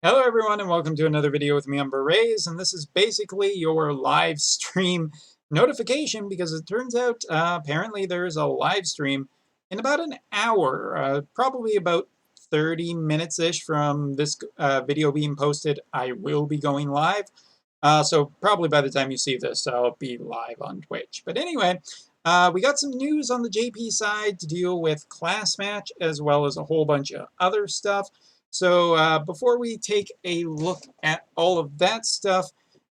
Hello everyone and welcome to another video with me on Berets, and this is basically your live stream notification because it turns out apparently there's a live stream in about an hour, probably about 30 minutes-ish from this video being posted. I will be going live, so probably by the time you see this I'll be live on Twitch. But anyway, we got some news on the JP side to deal with class match as well as a whole bunch of other stuff. So before we take a look at all of that stuff,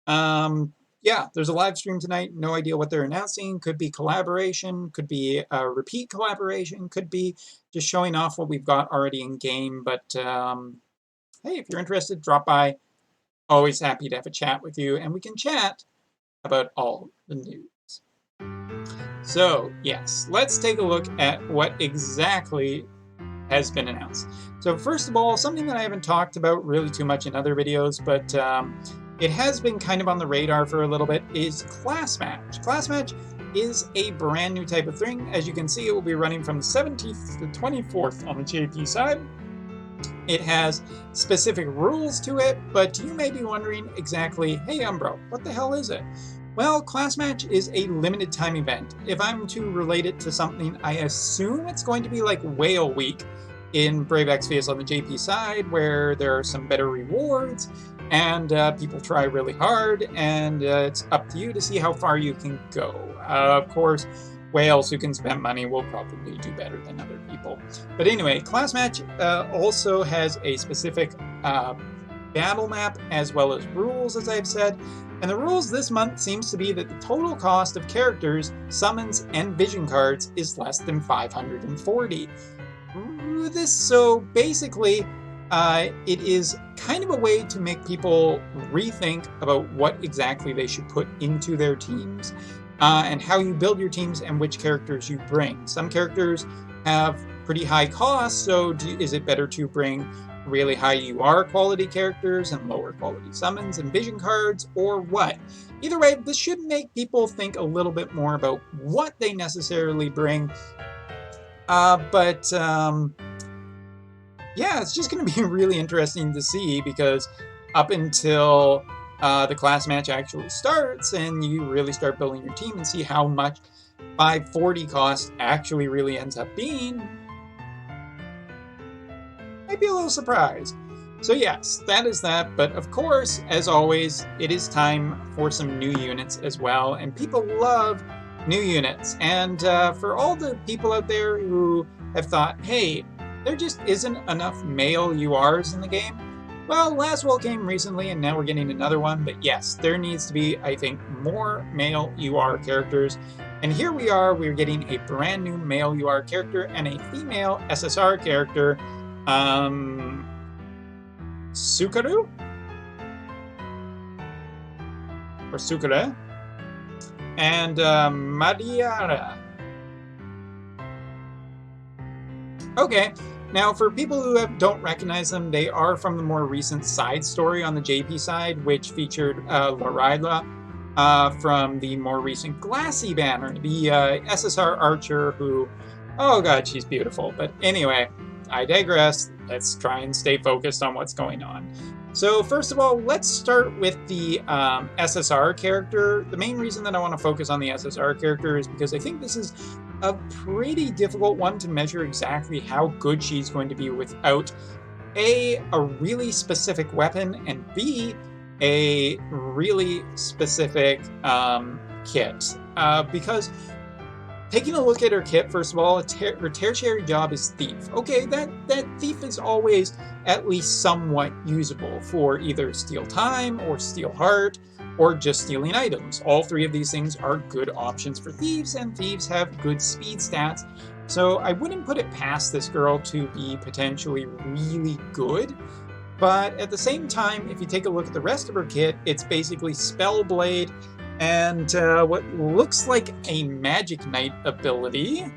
yeah, there's a live stream tonight. No idea what they're announcing. Could be collaboration, could be a repeat collaboration, could be just showing off what we've got already in game. But hey, if you're interested, drop by. Always happy to have a chat with you, and we can chat about all the news. So yes, let's take a look at what exactly has been announced. So first of all, something that I haven't talked about really too much in other videos, but it has been kind of on the radar for a little bit, is Class Match. Class Match is a brand new type of thing. As you can see, it will be running from the 17th to the 24th on the JP side. It has specific rules to it, but you may be wondering exactly, hey Umbro, what the hell is it? Well, Class Match is a limited time event. If I'm to relate it to something, I assume it's going to be like Whale Week in Brave Exvius on the JP side, where there are some better rewards, and people try really hard, and it's up to you to see how far you can go. Of course, whales who can spend money will probably do better than other people. But anyway, Class Match also has a specific battle map as well as rules, as I've said. And the rules this month seems to be that the total cost of characters, summons, and vision cards is less than 540. So basically, it is kind of a way to make people rethink about what exactly they should put into their teams, and how you build your teams and which characters you bring. Some characters have pretty high costs, so is it better to bring really high UR quality characters and lower quality summons and vision cards, or what? Either way, this should make people think a little bit more about what they necessarily bring. Yeah, it's just going to be really interesting to see, because up until the class match actually starts and you really start building your team and see how much 540 cost actually really ends up being, might be a little surprised. So yes, that is that. But of course, as always, it is time for some new units as well. And people love new units. And for all the people out there who have thought, hey, there just isn't enough male URs in the game. Well, Laswell came recently and now we're getting another one. But yes, there needs to be, I think, more male UR characters. And here we are, we're getting a brand new male UR character and a female SSR character. Tsukada? Or Tsukada? And Mariana. Okay, now for people who don't recognize them, they are from the more recent side story on the JP side, which featured Larila from the more recent Glassy banner, the SSR archer who, oh god, she's beautiful. But anyway, I digress. Let's try and stay focused on what's going on. So first of all, let's start with the SSR character. The main reason that I want to focus on the SSR character is because I think this is a pretty difficult one to measure exactly how good she's going to be without A, a really specific weapon, and B, a really specific kit. Because taking a look at her kit, first of all, her tertiary job is Thief. Okay, that Thief is always at least somewhat usable for either Steal Time or Steal Heart or just stealing items. All three of these things are good options for Thieves, and Thieves have good speed stats. So I wouldn't put it past this girl to be potentially really good. But at the same time, if you take a look at the rest of her kit, it's basically Spellblade and what looks like a Magic Knight ability,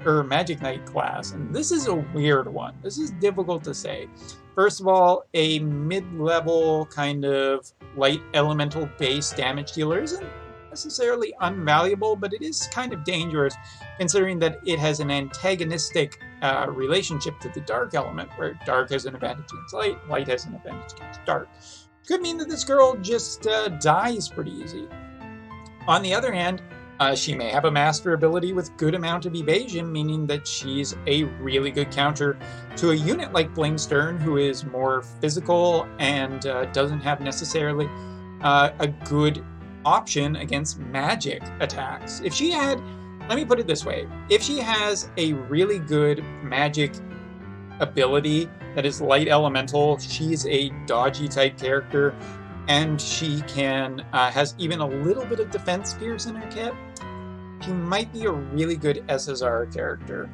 or Magic Knight class. And this is a weird one. This is difficult to say. First of all, a mid-level kind of light elemental base damage dealer isn't necessarily unvaluable, but it is kind of dangerous considering that it has an antagonistic relationship to the dark element, where dark has an advantage against light, light has an advantage against dark. Could mean that this girl just dies pretty easy. On the other hand, she may have a master ability with good amount of evasion, meaning that she's a really good counter to a unit like Blingstern, who is more physical and doesn't have necessarily a good option against magic attacks. If she had, let me put it this way, if she has a really good magic ability that is light elemental, she's a dodgy type character, and she can has even a little bit of defense pierce in her kit, she might be a really good SSR character.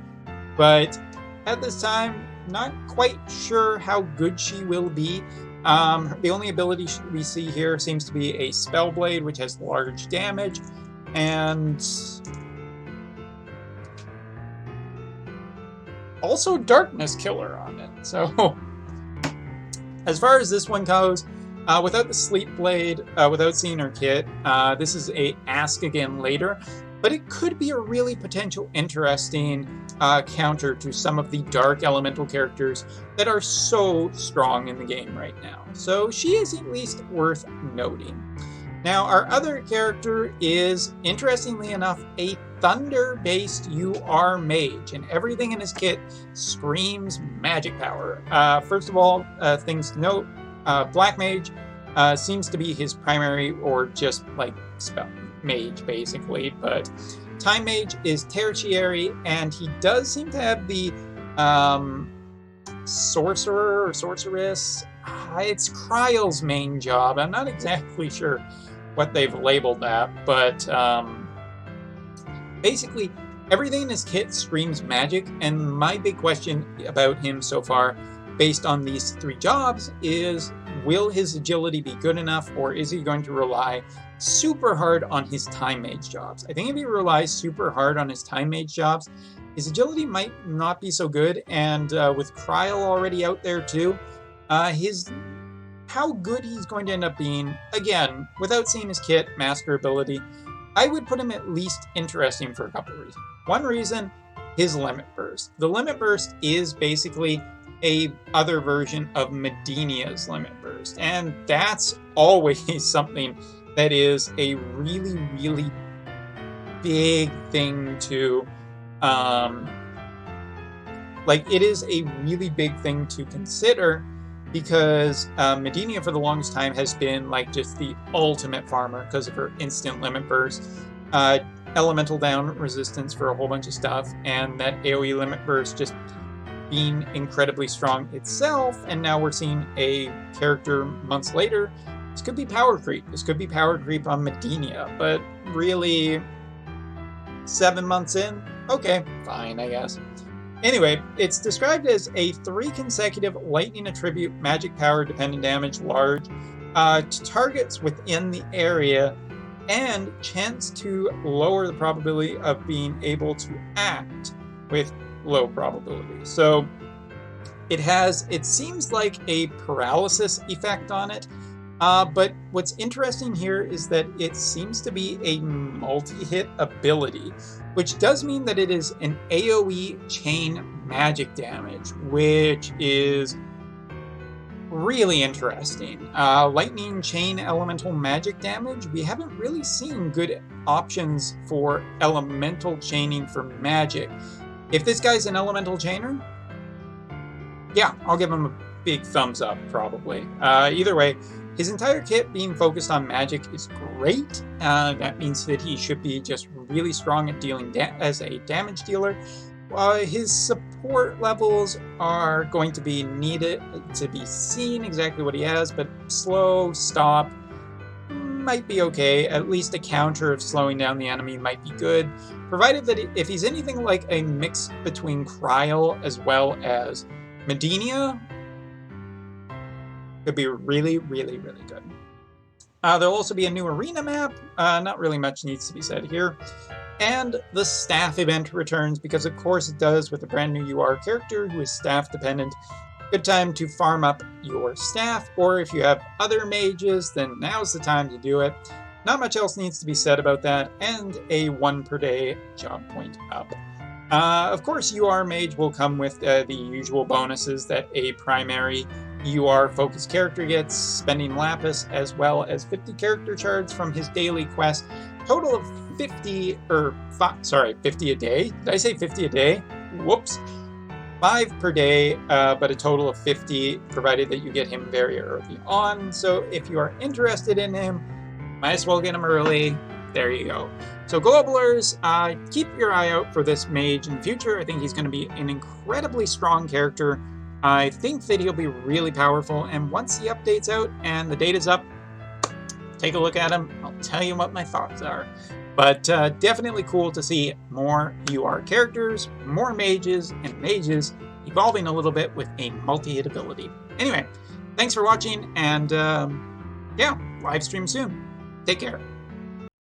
But at this time, not quite sure how good she will be. The only ability we see here seems to be a Spellblade, which has large damage, and also Darkness Killer on it. So as far as this one goes, without the Sleep Blade, without seeing her kit, this is a ask again later, but it could be a really potential interesting counter to some of the dark elemental characters that are so strong in the game right now. So she is at least worth noting. Now, our other character is, interestingly enough, a thunder-based UR mage, and everything in his kit screams magic power. First of all, things to note, Black Mage seems to be his primary, or just like spell mage basically, but Time Mage is tertiary, and he does seem to have the sorcerer or sorceress. It's Kryle's main job. I'm not exactly sure what they've labeled that, but basically everything in his kit screams magic, and my big question about him so far, based on these three jobs, is will his agility be good enough, or is he going to rely super hard on his Time Mage jobs? I think if he relies super hard on his Time Mage jobs, his agility might not be so good, and with Kryle already out there too, how good he's going to end up being, again, without seeing his kit, master ability, I would put him at least interesting for a couple of reasons. One reason, his Limit Burst. The Limit Burst is basically a other version of Medinia's Limit Burst, and that's always something that is a really, really big thing to, it is a really big thing to consider, because Medinia for the longest time has been like just the ultimate farmer because of her instant Limit Burst, elemental down resistance for a whole bunch of stuff, and that AoE Limit Burst just being incredibly strong itself. And now we're seeing a character months later. This could be power creep. This could be power creep on Medinia, but really 7 months in, okay, fine, I guess. Anyway, it's described as a 3 consecutive lightning attribute magic power dependent damage large to targets within the area, and chance to lower the probability of being able to act with low probability. So it seems like a paralysis effect on it, but what's interesting here is that it seems to be a multi-hit ability, which does mean that it is an AoE chain magic damage, which is really interesting. Lightning chain elemental magic damage, we haven't really seen good options for elemental chaining for magic. If this guy's an elemental chainer, yeah, I'll give him a big thumbs up, probably. Either way, his entire kit being focused on magic is great. That means that he should be just really strong at dealing as a damage dealer. His support levels are going to be needed to be seen exactly what he has, but slow, stop, might be okay. At least a counter of slowing down the enemy might be good, provided that if he's anything like a mix between Kryle as well as Medinia, could be really, really, really good. There'll also be a new arena map. Not really much needs to be said here. And the staff event returns, because of course it does with a brand new UR character who is staff dependent. Good time to farm up your staff, or if you have other mages, then now's the time to do it. Not much else needs to be said about that, and a 1 per day job point up. Of course, UR Mage will come with the usual bonuses that a primary UR focused character gets, spending Lapis, as well as 50 character shards from his daily quest. Total of 50, 50 a day. Did I say 50 a day? Whoops. 5 per day, but a total of 50, provided that you get him very early on. So if you are interested in him, might as well get him early. There you go. So Globalers, keep your eye out for this mage in the future. I think he's going to be an incredibly strong character. I think that he'll be really powerful, and once the update's out and the data's up, take a look at him. I'll tell you what my thoughts are. But definitely cool to see more UR characters, more mages, and mages evolving a little bit with a multi-hit ability. Anyway, thanks for watching, and yeah, live stream soon. Take care.